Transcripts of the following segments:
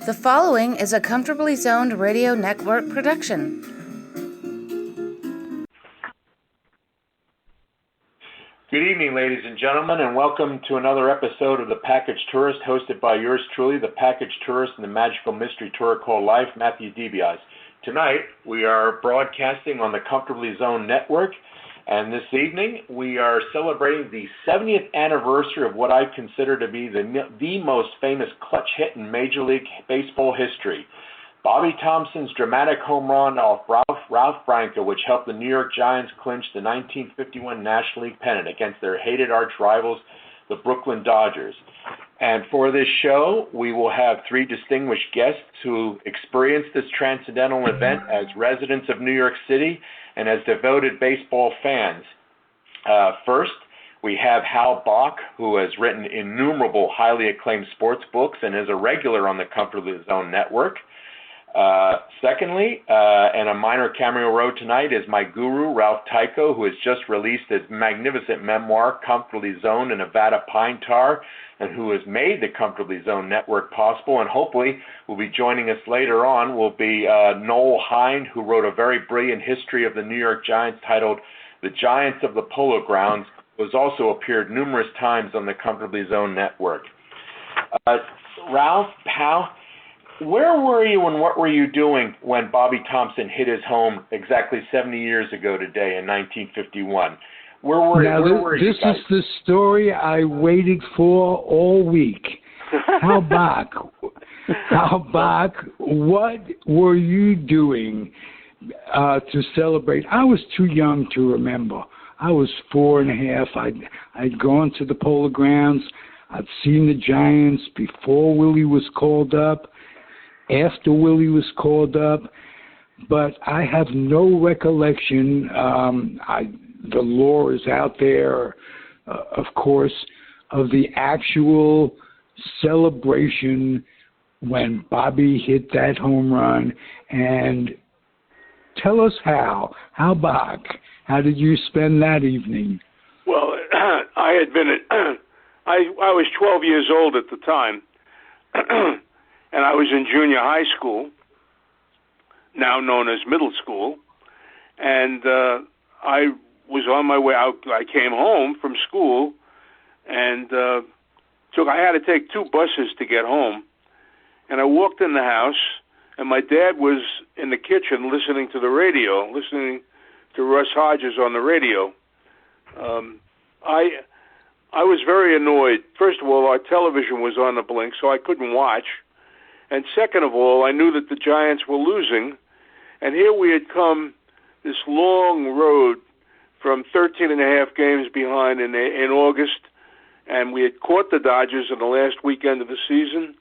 The following is a Comfortably Zoned Radio Network production. Good evening, ladies and gentlemen, and welcome to another episode of The Package Tourist, hosted by yours truly, the Package Tourist and the magical mystery tour called Life, Matthew DiBiase. Tonight, we are broadcasting on the Comfortably Zoned Network, and this evening, we are celebrating the 70th anniversary of what I consider to be the most famous clutch hit in Major League Baseball history. Bobby Thomson's dramatic home run off Ralph Tyko, which helped the New York Giants clinch the 1951 National League pennant against their hated arch rivals, the Brooklyn Dodgers. And for this show, we will have three distinguished guests who experienced this transcendental event as residents of New York City and as devoted baseball fans. First, we have Hal Bock, who has written innumerable highly acclaimed sports books and is a regular on the Comfortably Zoned Network. Secondly, and a minor cameo role tonight, is my guru, Ralph Tyko, who has just released his magnificent memoir, Comfortably Zoned, a Nevada Pine Tar, and who has made the Comfortably Zoned Network possible, and hopefully will be joining us later on, will be Noel Hynd, who wrote a very brilliant history of the New York Giants titled The Giants of the Polo Grounds, who has also appeared numerous times on the Comfortably Zoned Network. Ralph, Hal, where were you and what were you doing when Bobby Thomson hit his home exactly 70 years ago today in 1951? Where were you? This is the story I waited for all week. Hal Bock, what were you doing to celebrate? I was too young to remember. I was 4.5. I'd gone to the Polo Grounds. I'd seen the Giants before Willie was called up, after Willie was called up, but I have no recollection. The lore is out there, of course, of the actual celebration when Bobby hit that home run. And tell us Hal Bock, how did you spend that evening? Well, I had been I was 12 years old at the time, and I was in junior high school, now known as middle school, and I was on my way out. I came home from school, and I had to take two buses to get home. And I walked in the house, and my dad was in the kitchen listening to the radio, listening to Russ Hodges on the radio. I was very annoyed. First of all, our television was on the blink, so I couldn't watch. And second of all, I knew that the Giants were losing, and here we had come this long road from 13 and a half games behind in August, and we had caught the Dodgers in the last weekend of the season,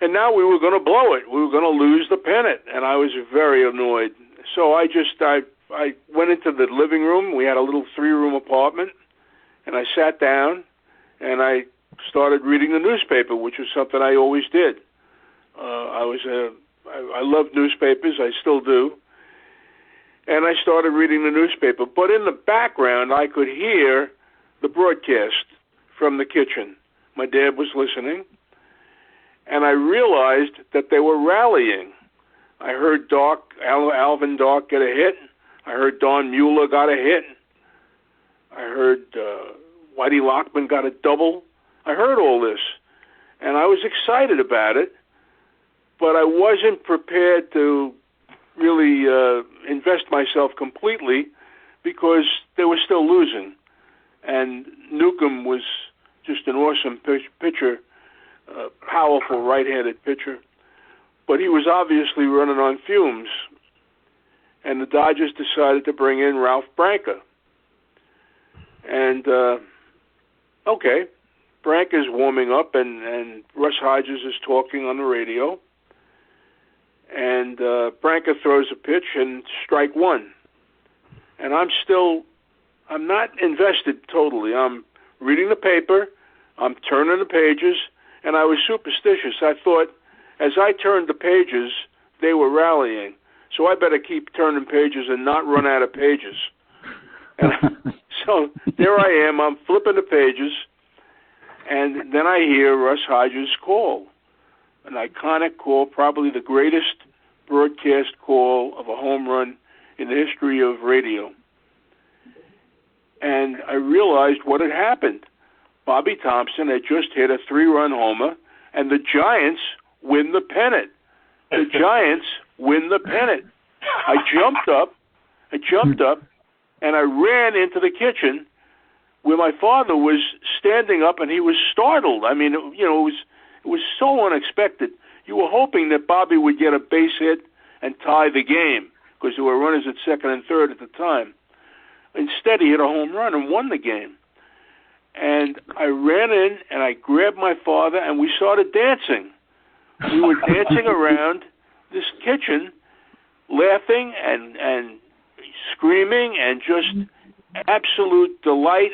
and now we were going to blow it. We were going to lose the pennant, and I was very annoyed. So I went into the living room. We had a little 3-room apartment, and I sat down, and I started reading the newspaper, which was something I always did. I love newspapers. I still do. And I started reading the newspaper. But in the background, I could hear the broadcast from the kitchen. My dad was listening. And I realized that they were rallying. I heard Alvin Dark get a hit. I heard Don Mueller got a hit. I heard Whitey Lockman got a double. I heard all this. And I was excited about it. But I wasn't prepared to really invest myself completely because they were still losing. And Newcomb was just an awesome pitcher, powerful right-handed pitcher. But he was obviously running on fumes. And the Dodgers decided to bring in Ralph Branca. And, Branca's warming up and Russ Hodges is talking on the radio. And Branca throws a pitch and strike one. And I'm not invested totally. I'm reading the paper, I'm turning the pages, and I was superstitious. I thought, as I turned the pages, they were rallying. So I better keep turning pages and not run out of pages. And so there I am, I'm flipping the pages, and then I hear Russ Hodges call. an iconic call, probably the greatest broadcast call of a home run in the history of radio. And I realized what had happened. Bobby Thomson had just hit a 3-run homer, and the Giants win the pennant. The Giants win the pennant. I jumped up, and I ran into the kitchen where my father was standing up, and he was startled. I mean, it was so unexpected. You were hoping that Bobby would get a base hit and tie the game because there were runners at second and third at the time. Instead, he hit a home run and won the game. And I ran in, and I grabbed my father, and we started dancing. We were dancing around this kitchen, laughing and screaming, and just absolute delight,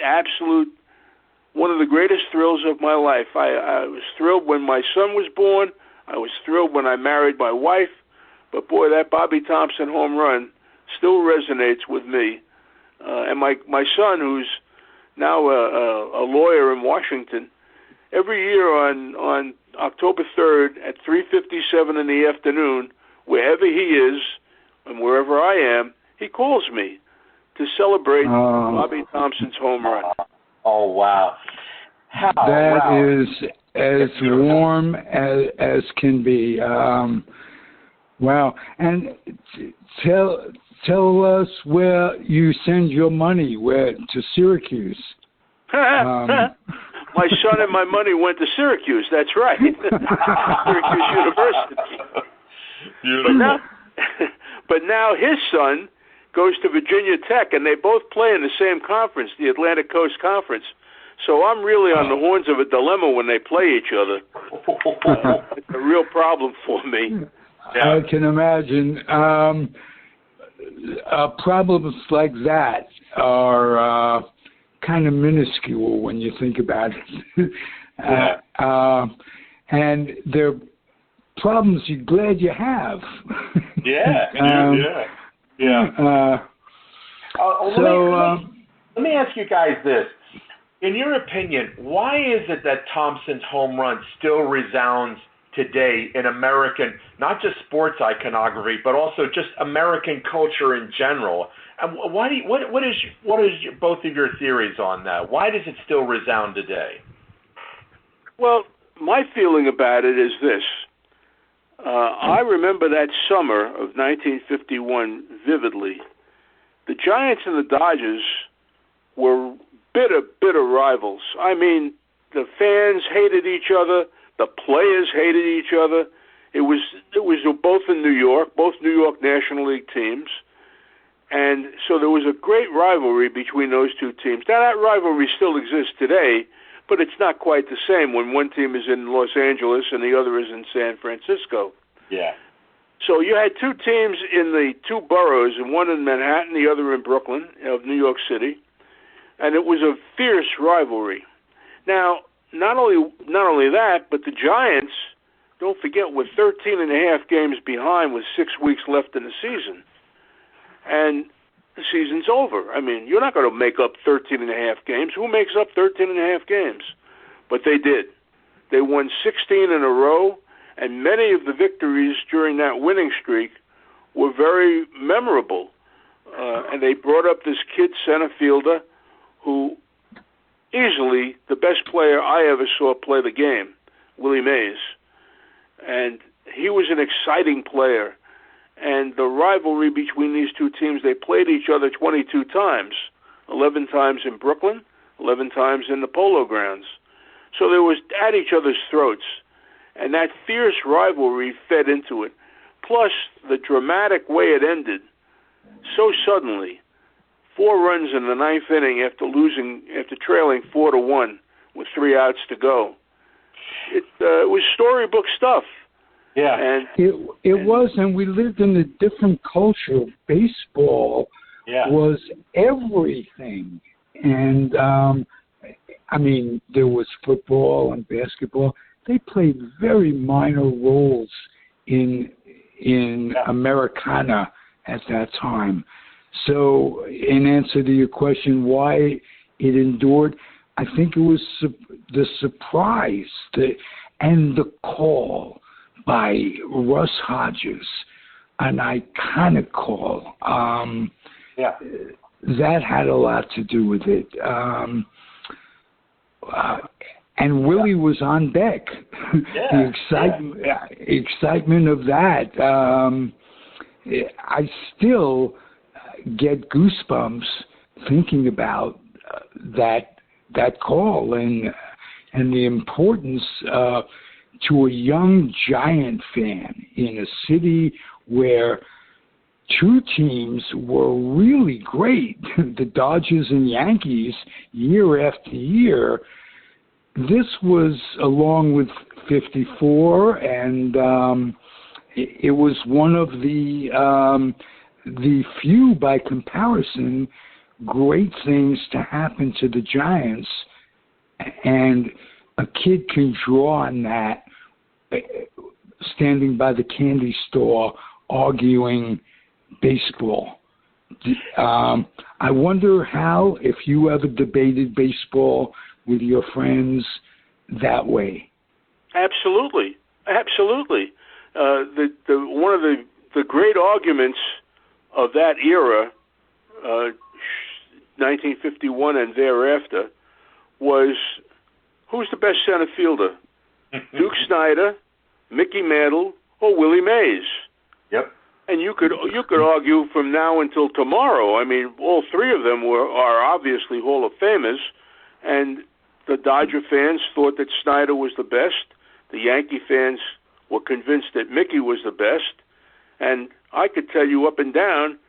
one of the greatest thrills of my life. I was thrilled when my son was born. I was thrilled when I married my wife. But boy, that Bobby Thomson home run still resonates with me. And my son, who's now a lawyer in Washington, every year on October 3rd at 3:57 in the afternoon, wherever he is and wherever I am, he calls me to celebrate Bobby Thomson's home run. Oh, wow. That is as warm as can be. Wow. And tell us where you send your money, to Syracuse. My son and my money went to Syracuse, that's right. Syracuse University. Beautiful. But now his son goes to Virginia Tech, and they both play in the same conference, the Atlantic Coast Conference. So I'm really on the horns of a dilemma when they play each other. It's a real problem for me. I can imagine. Problems like that are kind of minuscule when you think about it. And they're problems you're glad you have. Let me ask you guys this. In your opinion, why is it that Thomson's home run still resounds today in American, not just sports iconography, but also just American culture in general? And what is both of your theories on that? Why does it still resound today? Well, my feeling about it is this. I remember that summer of 1951 vividly. The Giants and the Dodgers were bitter rivals. I mean, the fans hated each other. The players hated each other. It was both in New York, both New York National League teams. And so there was a great rivalry between those two teams. Now, that rivalry still exists today, but it's not quite the same when one team is in Los Angeles and the other is in San Francisco. Yeah. So you had two teams in the two boroughs, and one in Manhattan, the other in Brooklyn of New York City, and it was a fierce rivalry. Now, not only that, but the Giants, don't forget, were 13 and a half games behind with 6 weeks left in the season. And the season's over. I mean, you're not going to make up 13 and a half games. Who makes up 13 and a half games? But they did. They won 16 in a row, and many of the victories during that winning streak were very memorable. And they brought up this kid center fielder who easily the best player I ever saw play the game, Willie Mays. And he was an exciting player. And the rivalry between these two teams, they played each other 22 times, 11 times in Brooklyn, 11 times in the Polo Grounds. So they was at each other's throats. And that fierce rivalry fed into it. Plus, the dramatic way it ended, so suddenly, 4 runs in the ninth inning after trailing 4-1 with 3 outs to go. It was storybook stuff. Yeah, and it was, and we lived in a different culture. Baseball was everything, and I mean, there was football and basketball. They played very minor roles in Americana at that time. So, in answer to your question, why it endured, I think it was the surprise and the call. by Russ Hodges, an iconic call. That had a lot to do with it. And Willie was on deck. The excitement of that. I still get goosebumps thinking about that call and the importance to a young Giant fan in a city where two teams were really great, the Dodgers and Yankees, year after year. This was, along with 54, and it was one of the few, by comparison, great things to happen to the Giants, and a kid can draw on that standing by the candy store arguing baseball. I wonder, Hal, if you ever debated baseball with your friends that way. Absolutely. One of the great arguments of that era, 1951 and thereafter, was who's the best center fielder, Duke Snider, Mickey Mantle, or Willie Mays? Yep. And you could argue from now until tomorrow. I mean, all three of them are obviously Hall of Famers, and the Dodger fans thought that Snider was the best. The Yankee fans were convinced that Mickey was the best. And I could tell you up and down,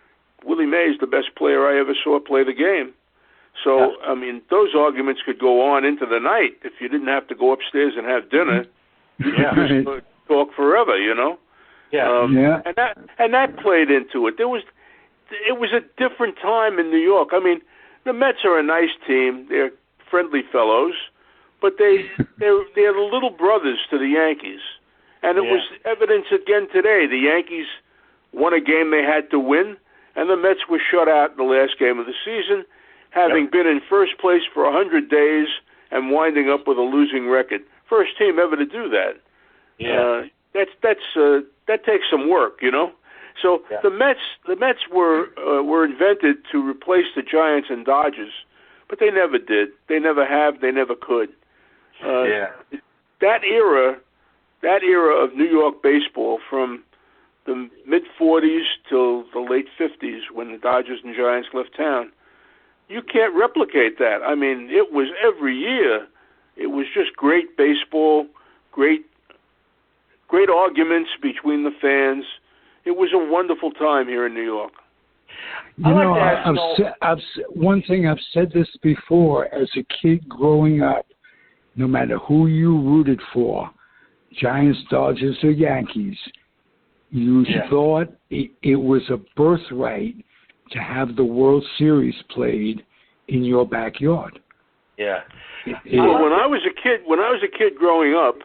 Willie Mays, the best player I ever saw play the game. So, I mean, those arguments could go on into the night. If you didn't have to go upstairs and have dinner, you could just talk forever, you know? And that played into it. It was a different time in New York. I mean, the Mets are a nice team. They're friendly fellows, but they're the little brothers to the Yankees. And it was evidence again today. The Yankees won a game they had to win, and the Mets were shut out in the last game of the season, having been in first place for 100 days and winding up with a losing record. First team ever to do that. That takes some work, you know. So the Mets were invented to replace the Giants and Dodgers, but they never did. They never have. They never could. That era of New York baseball, from the mid '40s till the late '50s, when the Dodgers and Giants left town, you can't replicate that. I mean, it was every year. It was just great baseball, great arguments between the fans. It was a wonderful time here in New York. One thing I've said this before. As a kid growing up, no matter who you rooted for, Giants, Dodgers, or Yankees, you thought it was a birthright to have the World Series played in your backyard. Well, when I was a kid growing up,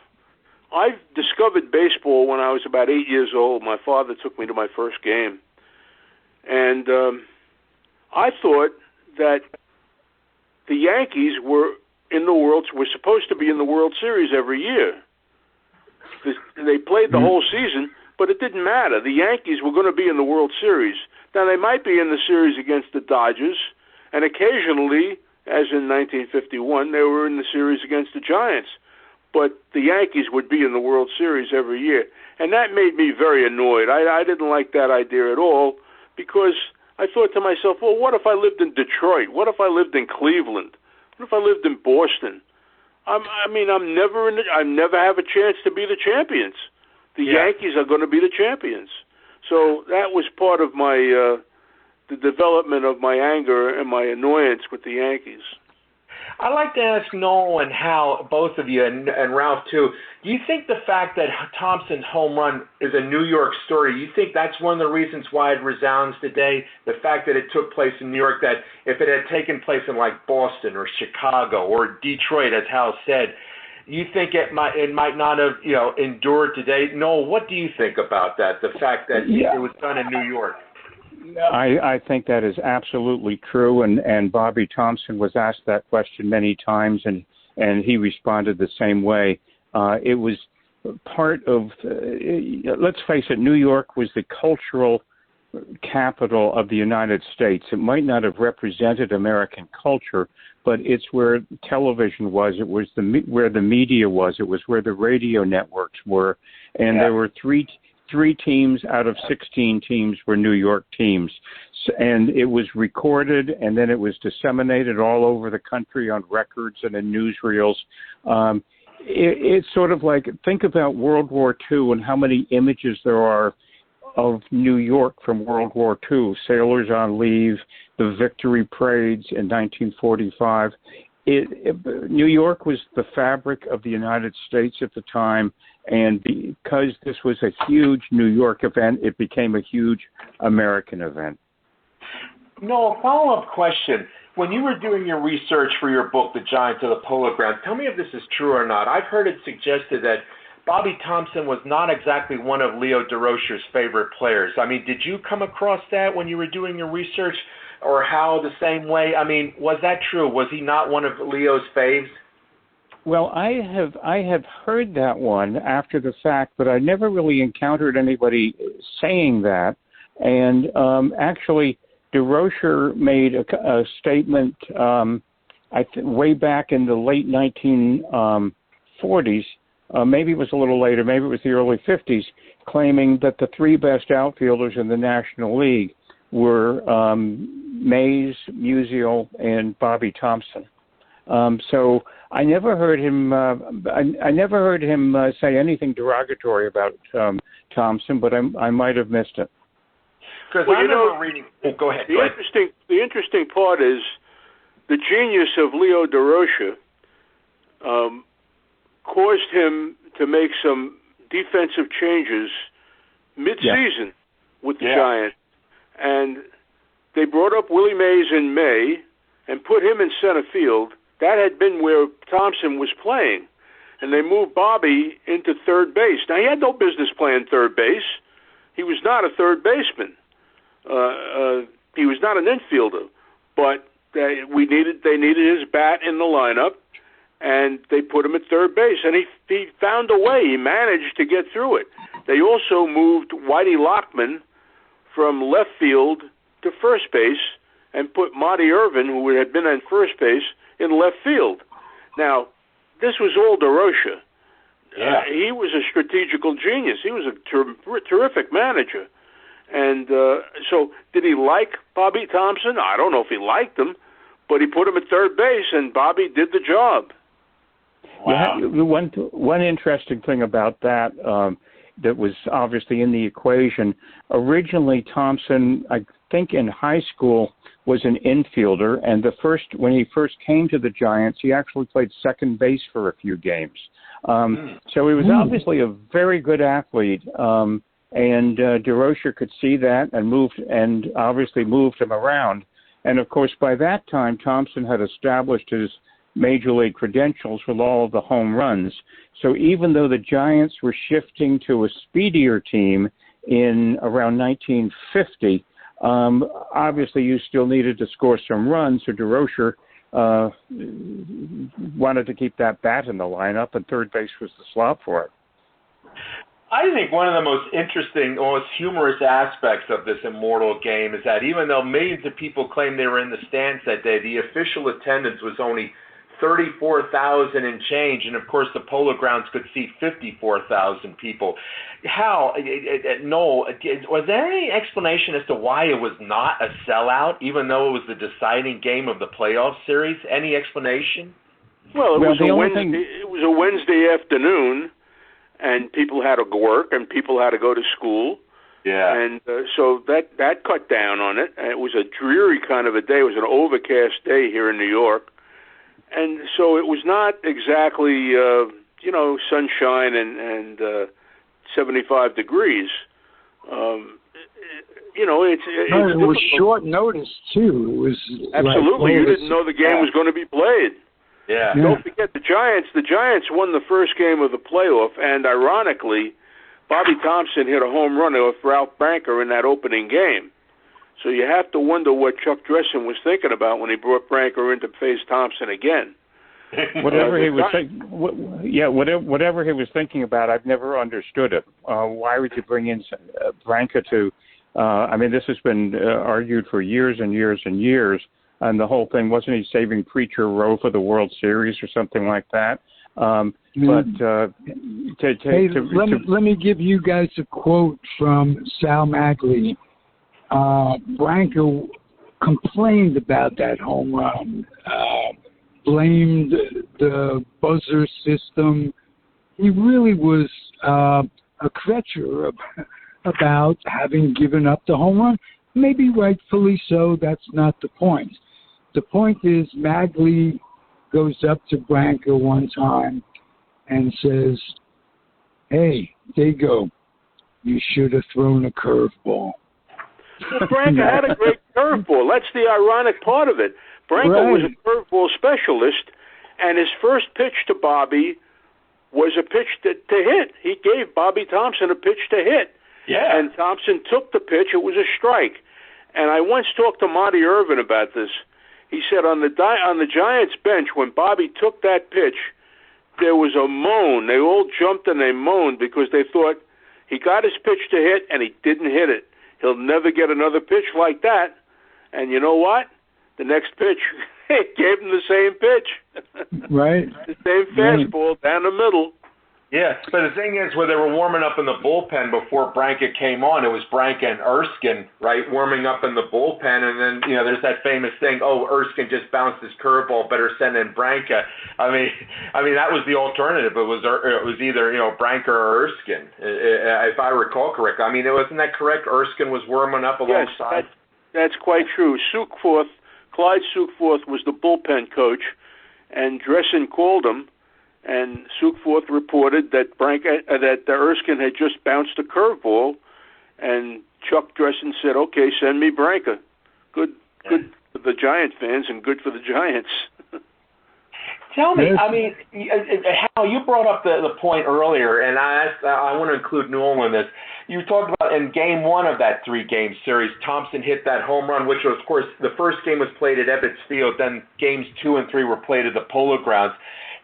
I discovered baseball when I was about 8 years old. My father took me to my first game. And I thought that the Yankees were supposed to be in the World Series every year. They played the whole season, but it didn't matter. The Yankees were going to be in the World Series. Now, they might be in the series against the Dodgers, and occasionally, as in 1951, they were in the series against the Giants. But the Yankees would be in the World Series every year. And that made me very annoyed. I didn't like that idea at all, because I thought to myself, well, what if I lived in Detroit? What if I lived in Cleveland? What if I lived in Boston? I never have a chance to be the champions. The Yankees are going to be the champions. So that was part of my the development of my anger and my annoyance with the Yankees. I'd like to ask Noel and Hal, both of you, and Ralph too, do you think the fact that Thompson's home run is a New York story, you think that's one of the reasons why it resounds today? The fact that it took place in New York, that if it had taken place in like Boston or Chicago or Detroit, as Hal said, you think it might not have endured today? Noel, what do you think about that, the fact that it was done in New York? I think that is absolutely true, and Bobby Thomson was asked that question many times, and he responded the same way. It was part of, let's face it, New York was the cultural capital of the United States. It might not have represented American culture, but it's where television was. It was where the media was. It was where the radio networks were. And there were three teams out of 16 teams were New York teams. And it was recorded, and then it was disseminated all over the country on records and in newsreels. It's sort of like, think about World War II and how many images there are of New York from World War II, sailors on leave, the victory parades in 1945. New York was the fabric of the United States at the time, and because this was a huge New York event, it became a huge American event. No, a follow-up question. When you were doing your research for your book, The Giants of the Polo Grounds, tell me if this is true or not. I've heard it suggested that Bobby Thomson was not exactly one of Leo Durocher's favorite players. I mean, did you come across that when you were doing your research, or Hal the same way? I mean, was that true? Was he not one of Leo's faves? Well, I have heard that one after the fact, but I never really encountered anybody saying that. And actually, Durocher made a statement way back in the late 1940s. Maybe it was a little later, maybe it was the early 50s, claiming that the three best outfielders in the National League were Mays, Musial, and Bobby Thomson. So I never heard him. I never heard him say anything derogatory about Thomson, but I might have missed it. Because I remember reading. Oh, go ahead. The interesting part is the genius of Leo Durocher caused him to make some defensive changes mid-season with the Giants. And they brought up Willie Mays in May and put him in center field. That had been where Thomson was playing. And they moved Bobby into third base. Now, he had no business playing third base. He was not a third baseman. He was not an infielder. But they needed his bat in the lineup, and they put him at third base. And he found a way. He managed to get through it. They also moved Whitey Lockman from left field to first base and put Marty Irvin, who had been in first base, in left field. Now, this was all Durocher. He was a strategical genius. He was a terrific manager. And so did he like Bobby Thomson? I don't know if he liked him, but he put him at third base, and Bobby did the job. Wow. One interesting thing about that that was obviously in the equation, originally Thomson, I think in high school, was an infielder, and when he first came to the Giants, he actually played second base for a few games. So he was obviously a very good athlete, and Durocher could see that and obviously moved him around. And of course, by that time, Thomson had established his major league credentials with all of the home runs. So even though the Giants were shifting to a speedier team in around 1950, obviously you still needed to score some runs, so Durocher wanted to keep that bat in the lineup, and third base was the slot for it. I think one of the most interesting, most humorous aspects of this immortal game is that even though millions of people claimed they were in the stands that day, the official attendance was only 34,000 and change, and of course the Polo Grounds could seat 54,000 people. Hal, Noel, was there any explanation as to why it was not a sellout, even though it was the deciding game of the playoff series? Any explanation? Well, it was a Wednesday afternoon, and people had to work, and people had to go to school. Yeah. And so that cut down on it. It was a dreary kind of a day. It was an overcast day here in New York. And so it was not exactly, sunshine and 75 degrees. It was short notice, too. It was absolutely. You didn't know the game was going to be played. Yeah. Don't forget the Giants. The Giants won the first game of the playoff, and ironically, Bobby Thomson hit a home run off Ralph Branker in that opening game. So you have to wonder what Chuck Dressen was thinking about when he brought Branker in to face Thomson again. Whatever he was whatever he was thinking about, I've never understood it. Why would you bring in Branca to? I mean, this has been argued for years and years and years, and the whole thing, wasn't he saving Preacher Row for the World Series or something like that? Let me give you guys a quote from Sal Magley. Branca complained about that home run, blamed the buzzer system. He really was a kvetcher about having given up the home run. Maybe rightfully so. That's not the point. The point is Magley goes up to Branca one time and says, "Hey, Dago, you should have thrown a curveball." Well, Branca had a great curveball. That's the ironic part of it. Branca was a curveball specialist, and his first pitch to Bobby was a pitch to hit. He gave Bobby Thomson a pitch to hit. Yeah. And Thomson took the pitch. It was a strike. And I once talked to Monty Irvin about this. He said on the Giants bench, when Bobby took that pitch, there was a moan. They all jumped and they moaned because they thought he got his pitch to hit and he didn't hit it. He'll never get another pitch like that. And you know what? The next pitch, he gave him the same pitch. Right. The same fastball down the middle. Yeah, but the thing is, where they were warming up in the bullpen before Branca came on, it was Branca and Erskine, right, warming up in the bullpen, and then, there's that famous thing, Erskine just bounced his curveball, better send in Branca. I mean, that was the alternative. It was either, Branca or Erskine, if I recall correctly. I mean, wasn't that correct? Erskine was warming up alongside? Yes, that's quite true. Clyde Sukforth was the bullpen coach, and Dressen called him. And Sukforth reported that Erskine had just bounced a curveball, and Chuck Dressen said, "Okay, send me Branca." Good for the Giant fans and good for the Giants. Tell me, I mean, Hal, you brought up the point earlier, and I want to include Noel in this. You talked about in Game 1 of that 3-game series, Thomson hit that home run, which was, of course, the first game was played at Ebbets Field, then Games 2 and 3 were played at the Polo Grounds.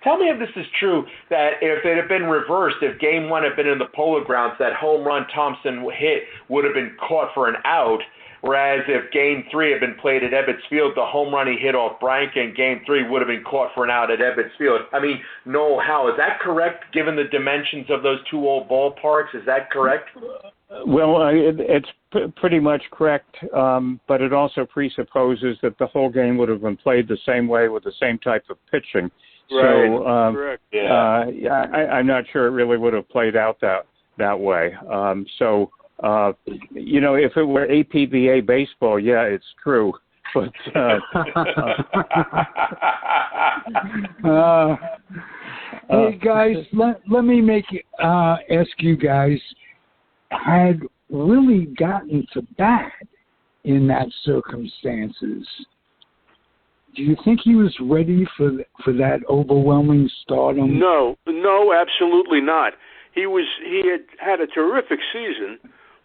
Tell me if this is true, that if it had been reversed, if Game 1 had been in the Polo Grounds, that home run Thomson hit would have been caught for an out, whereas if Game 3 had been played at Ebbets Field, the home run he hit off Branca in Game 3 would have been caught for an out at Ebbets Field. I mean, Noel, Hal, is that correct, given the dimensions of those two old ballparks? Is that correct? Well, it's pretty much correct, but it also presupposes that the whole game would have been played the same way with the same type of pitching. Right. So, correct. I'm not sure it really would have played out that way. If it were APBA baseball, yeah, it's true. But hey guys, let me ask you guys: had Willie gotten to bat in that circumstances? Do you think he was ready for that overwhelming stardom? No, absolutely not. He had a terrific season,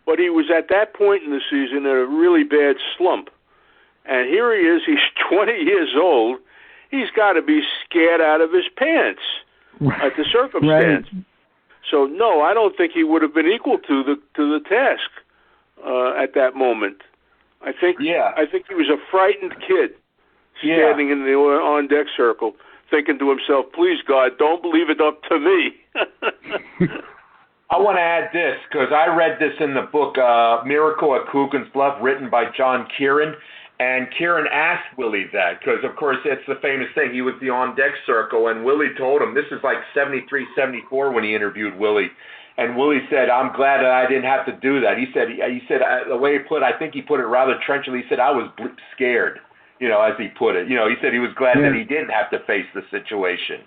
but he was at that point in the season in a really bad slump. And here he is, he's 20 years old. He's got to be scared out of his pants at the circumstance. Right. So no, I don't think he would have been equal to the task at that moment. I think he was a frightened kid. Standing in the on-deck circle, thinking to himself, "Please, God, don't leave it up to me." I want to add this, because I read this in the book Miracle at Coogan's Bluff, written by John Kieran, and Kieran asked Willie that, because, of course, it's the famous thing. He was the on-deck circle, and Willie told him, this is like 73, 74 when he interviewed Willie, and Willie said, "I'm glad that I didn't have to do that." He said the way he put it, I think he put it rather trenchantly, he said, "I was scared." As he put it. He said he was glad that he didn't have to face the situation.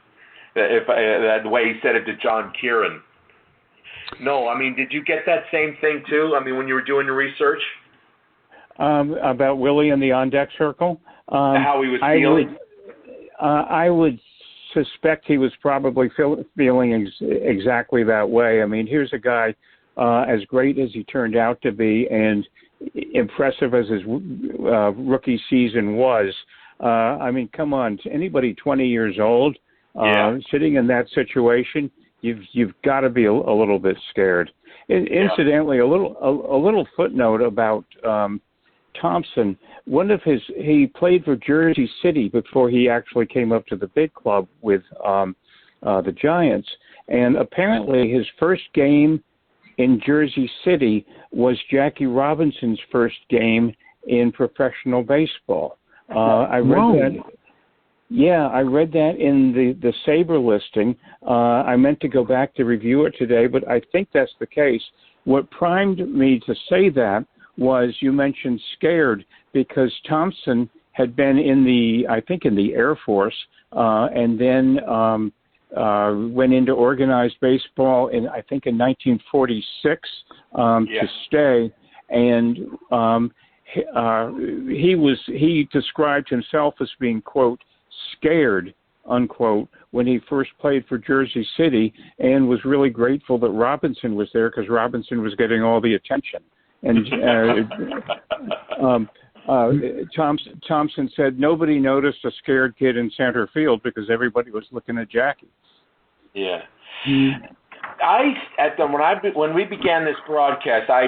The way he said it to John Kieran. No, I mean, did you get that same thing too? I mean, when you were doing your research? About Willie and the on-deck circle? How he was feeling? I would suspect he was probably feeling exactly that way. I mean, here's a guy as great as he turned out to be, and impressive as his rookie season was. I mean, come on, anybody 20 years old, Sitting in that situation, you've got to be a little bit scared. Incidentally, a little footnote about Thomson. He played for Jersey City before he actually came up to the big club with the Giants, and apparently his first game in Jersey City was Jackie Robinson's first game in professional baseball. I read that. Yeah, I read that in the Sabre listing. I meant to go back to review it today, but I think that's the case. What primed me to say that was you mentioned scared, because Thomson had been in the Air Force, and then went into organized baseball in 1946 to stay, and he described himself as being, quote, scared, unquote, when he first played for Jersey City, and was really grateful that Robinson was there because Robinson was getting all the attention. And Thomson said nobody noticed a scared kid in center field because everybody was looking at Jackie. Yeah. When we began this broadcast, I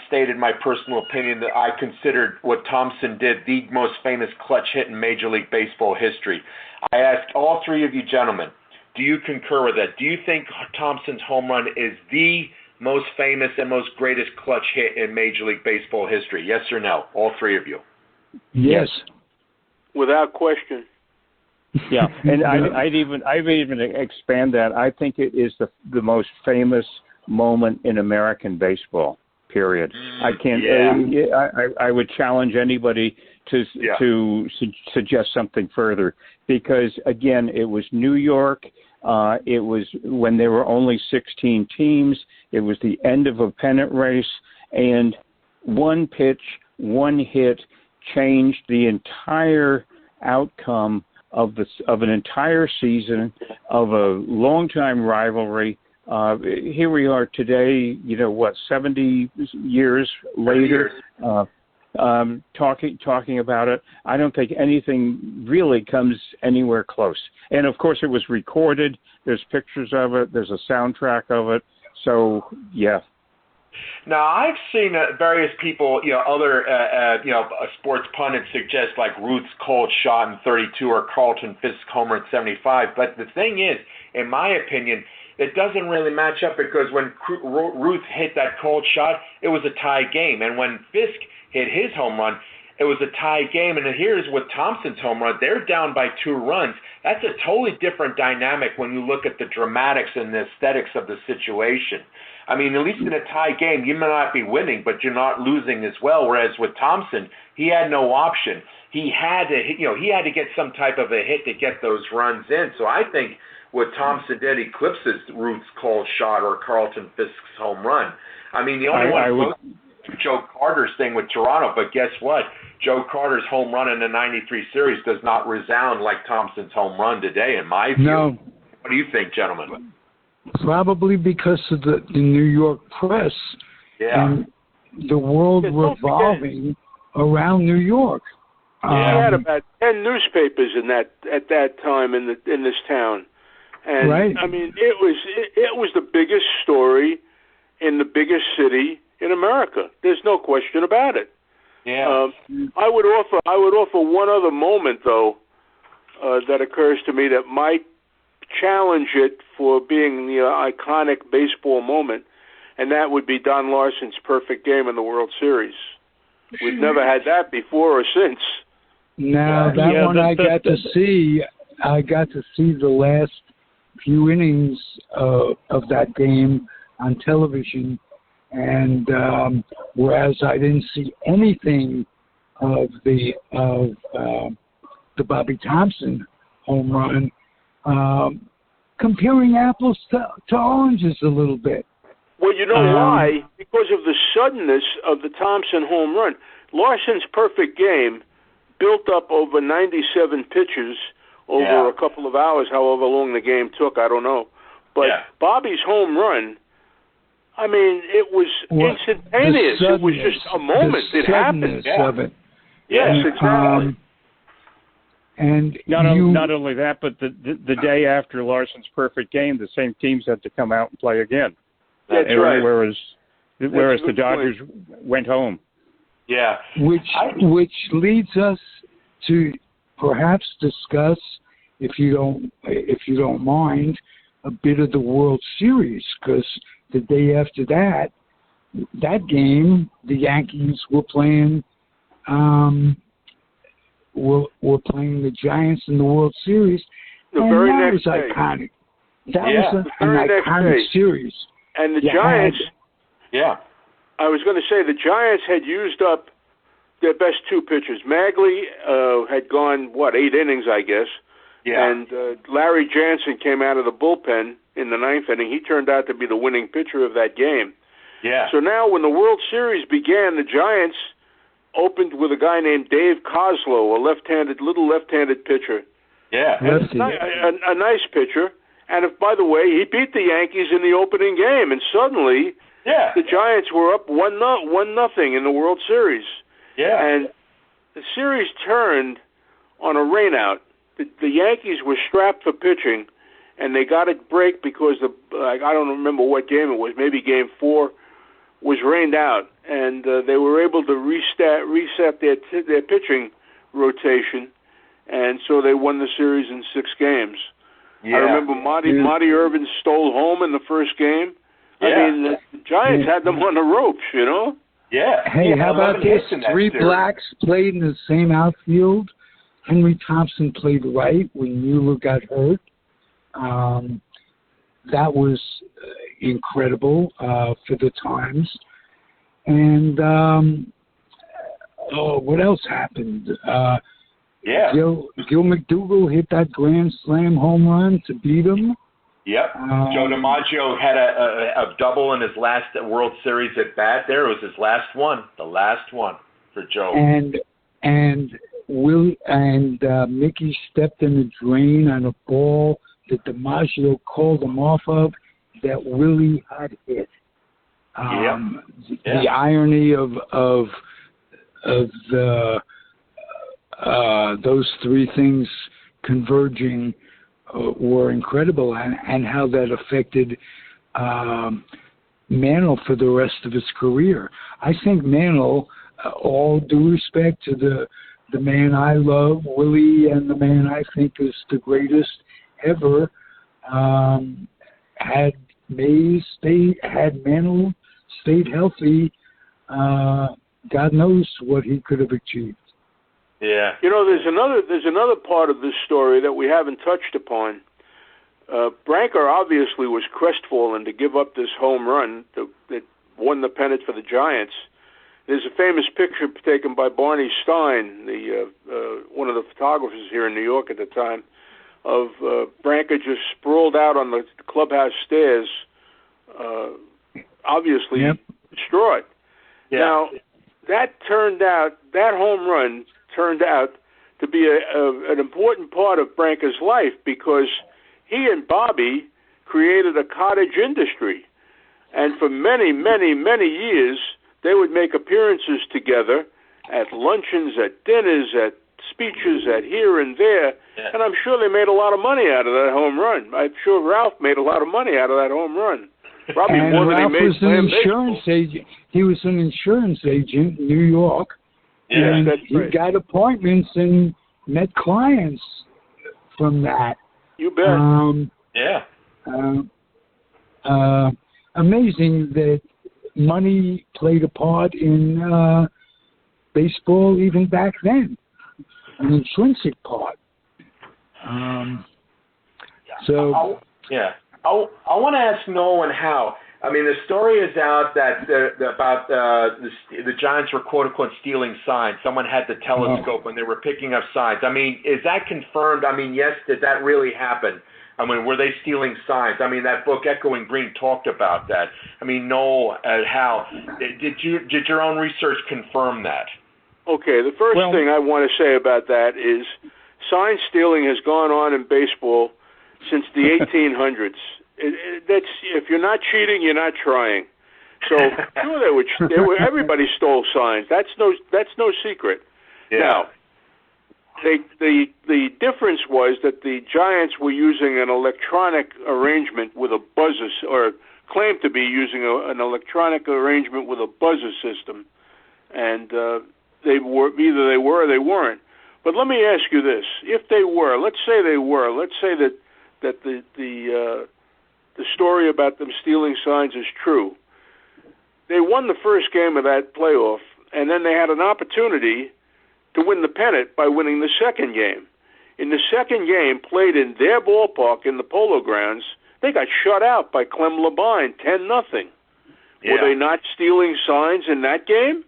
stated my personal opinion that I considered what Thomson did the most famous clutch hit in Major League Baseball history. I asked all three of you gentlemen, do you concur with that? Do you think Thomson's home run is the most famous and most greatest clutch hit in Major League Baseball history? Yes or no? All three of you. Yes. Without question. Yeah, and I'd even expand that. I think it is the most famous moment in American baseball. Period. I can't. I would challenge anybody to suggest something further, because again, it was New York. It was when there were only 16 teams. It was the end of a pennant race, and one pitch, one hit changed the entire outcome of an entire season, of a long-time rivalry. Here we are today, 70 years later, talking about it. I don't think anything really comes anywhere close. And of course, it was recorded. There's pictures of it. There's a soundtrack of it. So, yeah. Now, I've seen various people, other sports pundits suggest like Ruth's cold shot in 32 or Carlton Fisk's homer in 75. But the thing is, in my opinion, it doesn't really match up, because when Ruth hit that cold shot, it was a tie game. And when Fisk hit his home run, it was a tie game. And here's with Thomson's home run. They're down by 2 runs. That's a totally different dynamic when you look at the dramatics and the aesthetics of the situation. I mean, at least in a tie game, you may not be winning, but you're not losing as well. Whereas with Thomson, he had no option. He had to get some type of a hit to get those runs in. So I think what Thomson did eclipses Ruth's cold shot or Carlton Fisk's home run. I mean, the only one was Joe Carter's thing with Toronto, but guess what? Joe Carter's home run in the 93 series does not resound like Thomson's home run today, in my view. No. What do you think, gentlemen? Probably because of the New York press and the world revolving around New York. We had about 10 newspapers at that time in this town, and right. I mean, it was the biggest story in the biggest city in America. There's no question about it. Yeah. I would offer one other moment though that occurs to me that might challenge it for being the iconic baseball moment, and that would be Don Larson's perfect game in the World Series. We've never had that before or since. Now, that one I got to see. I got to see the last few innings of that game on television, and whereas I didn't see anything of the Bobby Thomson home run, comparing apples to oranges a little bit. Well, you know why? Because of the suddenness of the Thomson home run. Larson's perfect game built up over 97 pitches over a couple of hours, however long the game took, I don't know. But Bobby's home run, I mean, it was instantaneous. It was just a moment. It happened. Of it. Yes, exactly. And not only that, but the day after Larson's perfect game, the same teams had to come out and play again. That's right. Whereas the Dodgers went home. Yeah. Which leads us to perhaps discuss, if you don't mind, a bit of the World Series, because the day after that game, the Yankees were playing playing the Giants in the World Series. The and very that next was day. iconic. That Yeah. was an iconic series. And the Giants, Yeah. I was going to say, the Giants had used up their best two pitchers. Magley had gone, 8 innings, I guess. Yeah. And Larry Jansen came out of the bullpen in the 9th inning. He turned out to be the winning pitcher of that game. Yeah. So now when the World Series began, the Giants opened with a guy named Dave Kozlow, a little left-handed pitcher. Yeah. A nice pitcher. And by the way, he beat the Yankees in the opening game, and suddenly the Giants were up 1-0 in the World Series. Yeah. And the series turned on a rainout. The Yankees were strapped for pitching, and they got a break because I don't remember what game it was. Maybe Game 4 was rained out, and they were able to reset their pitching rotation, and so they won the series in 6 games. Yeah. I remember Marty Irvin stole home in the first game. Yeah. I mean, the Giants had them on the ropes, you know? Yeah. Hey, how about this? 3 blacks played in the same outfield. Henry Thompson played right when Mueller got hurt. That was incredible for the times. And what else happened? Gil McDougall hit that grand slam home run to beat him. Yep. Joe DiMaggio had a double in his last World Series at bat. There, it was his last one, the last one for Joe. And Mickey stepped in the drain on a ball that DiMaggio called him off of that Willie had hit. The irony of those 3 things converging were incredible, and how that affected Mantle for the rest of his career. I think Mantle, all due respect to the man I love, Willie, and the man I think is the greatest ever, had Mantle stayed healthy, God knows what he could have achieved. Yeah. You know, there's another part of this story that we haven't touched upon. Branker obviously was crestfallen to give up this home run that won the pennant for the Giants. There's a famous picture taken by Barney Stein, one of the photographers here in New York at the time, of Branker just sprawled out on the clubhouse stairs, obviously distraught. Yeah. Now, that home run turned out to be an important part of Branker's life, because he and Bobby created a cottage industry. And for many, many, many years, they would make appearances together at luncheons, at dinners, at speeches, at here and there. Yeah. And I'm sure they made a lot of money out of that home run. I'm sure Ralph made a lot of money out of that home run. Probably and more Ralph than he made was an insurance agent. He was an insurance agent in New York. Yeah, and he got appointments and met clients from that. You bet. Amazing that money played a part in baseball even back then, an intrinsic part. I want to ask Noel and Hal. I mean, the story is out that about the Giants were quote unquote stealing signs. Someone had the telescope when they were picking up signs. I mean, is that confirmed? I mean, yes, did that really happen? I mean, were they stealing signs? I mean, that book Echoing Green talked about that. I mean, Noel, Hal, did your own research confirm that? Okay, the first thing I want to say about that is sign stealing has gone on in baseball since the 1800s. That's, if you're not cheating, you're not trying. So sure, everybody stole signs. That's no secret. Yeah. Now, the difference was that the Giants were using an electronic arrangement with a buzzer, or claimed to be using an electronic arrangement with a buzzer system, and they were either they were or they weren't. But let me ask you this: if they were, let's say that the story about them stealing signs is true. They won the first game of that playoff, and then they had an opportunity to win the pennant by winning the second game. In the second game, played in their ballpark in the Polo Grounds, they got shut out by Clem Labine, 10-0. Yeah. Were they not stealing signs in that game?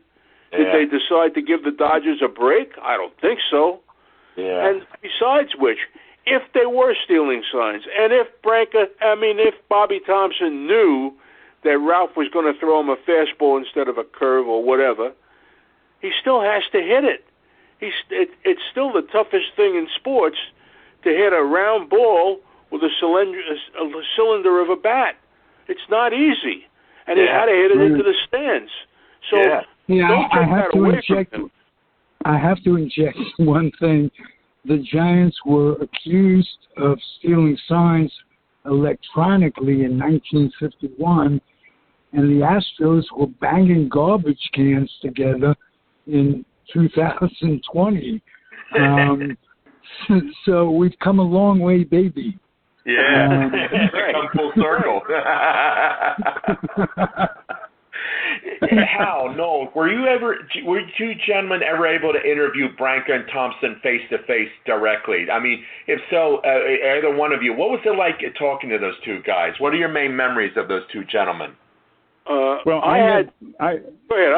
Did they decide to give the Dodgers a break? I don't think so. Yeah. And besides which, if they were stealing signs, and if Bobby Thomson knew that Ralph was going to throw him a fastball instead of a curve or whatever, he still has to hit it. It's still the toughest thing in sports to hit a round ball with a cylinder of a bat. It's not easy, and he had to hit it into the stands. So don't take that away from him. I have to inject one thing. The Giants were accused of stealing signs electronically in 1951, and the Astros were banging garbage cans together in 2020. So we've come a long way, baby. Yeah, come full circle. Hal, Noel, were you two gentlemen ever able to interview Branca and Thomson face to face directly? I mean, if so, either one of you, what was it like talking to those two guys? What are your main memories of those two gentlemen? Go ahead. I'm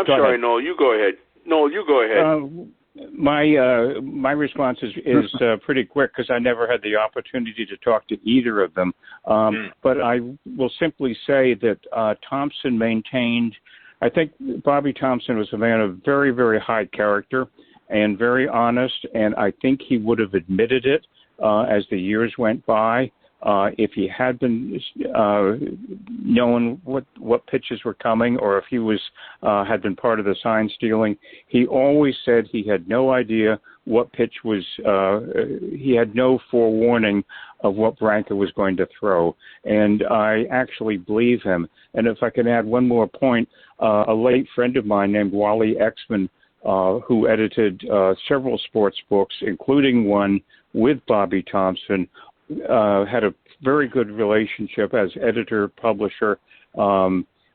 sorry, Noel. You go ahead. Noel, you go ahead. My response is pretty quick because I never had the opportunity to talk to either of them. But I will simply say that Thomson maintained. I think Bobby Thomson was a man of very, very high character and very honest, and I think he would have admitted it as the years went by. If he had been known what pitches were coming, or if he had been part of the sign stealing, he always said he had no idea what pitch was. He had no forewarning of what Branca was going to throw, and I actually believe him. And if I can add one more point, a late friend of mine named Wally Exman, who edited several sports books, including one with Bobby Thomson, had a very good relationship as editor-publisher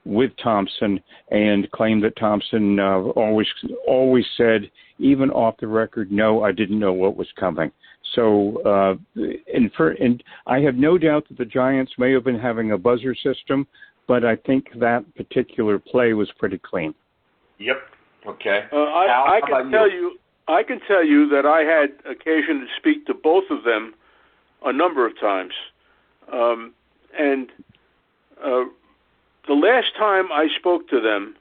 with Thomson, and claimed that Thomson always said, even off the record, no, I didn't know what was coming. So, and I have no doubt that the Giants may have been having a buzzer system, but I think that particular play was pretty clean. Yep. Okay. I can tell you that I had occasion to speak to both of them a number of times. And the last time I spoke to them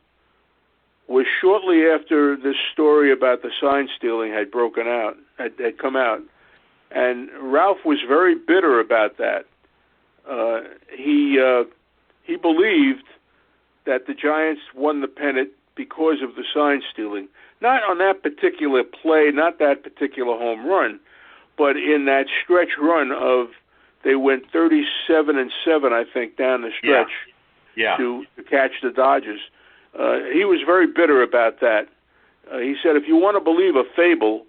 was shortly after this story about the sign stealing had come out. And Ralph was very bitter about that. He believed that the Giants won the pennant because of the sign stealing. Not on that particular play, not that particular home run, but in that stretch run of, they went 37-7, I think, down the stretch to catch the Dodgers. He was very bitter about that. He said, if you want to believe a fable,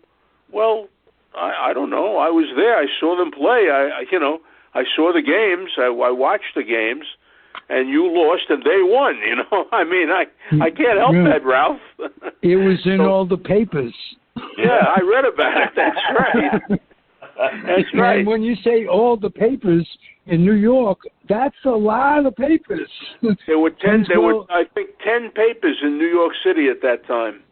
well, I don't know. I was there. I saw them play. I saw the games. I watched the games, and you lost and they won. I mean, I can't help that, Ralph. It was in all the papers. Yeah, I read about it. That's right. That's right. And when you say all the papers in New York, that's a lot of papers. There were 10 papers in New York City at that time.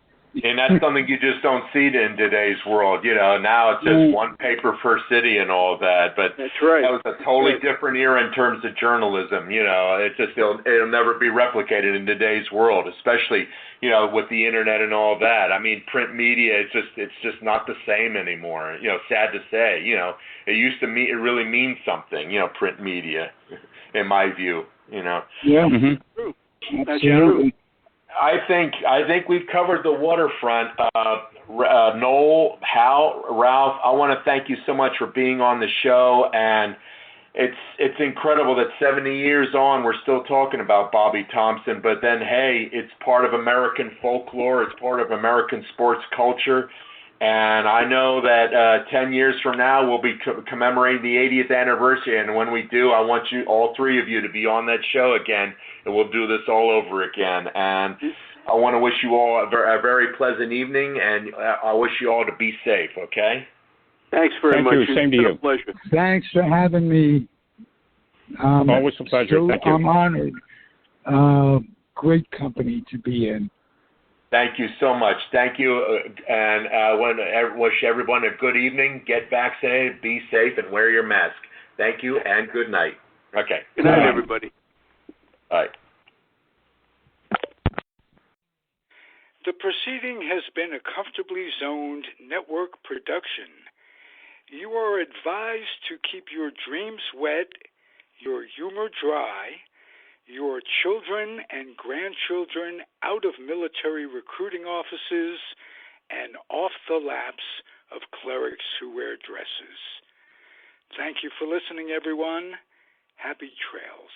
And that's something you just don't see in today's world. Now it's just one paper per city and all of that. But that's right. That was a totally different era in terms of journalism. It'll never be replicated in today's world, especially with the internet and all of that. I mean, print media, it's just not the same anymore. Sad to say. It used to it really means something. Print media, in my view. Yeah. True. That's true. I think we've covered the waterfront. Noel, Hal, Ralph, I want to thank you so much for being on the show, and it's incredible that 70 years on we're still talking about Bobby Thomson. But then, hey, it's part of American folklore. It's part of American sports culture. And I know that 10 years from now we'll be commemorating the 80th anniversary. And when we do, I want you, all three of you, to be on that show again, and we'll do this all over again. And I want to wish you all a very pleasant evening, and I wish you all to be safe. Okay? Thanks very much. Thank you. Same to you. It's been a pleasure. Thanks for having me. Always a pleasure. Thank you. I'm honored. Great company to be in. Thank you so much. Thank you, and I want to wish everyone a good evening. Get vaccinated, be safe, and wear your mask. Thank you, and good night. Okay. Good night, everybody. All right. The proceeding has been a comfortably zoned network production. You are advised to keep your dreams wet, your humor dry, your children and grandchildren out of military recruiting offices and off the laps of clerics who wear dresses. Thank you for listening, everyone. Happy trails.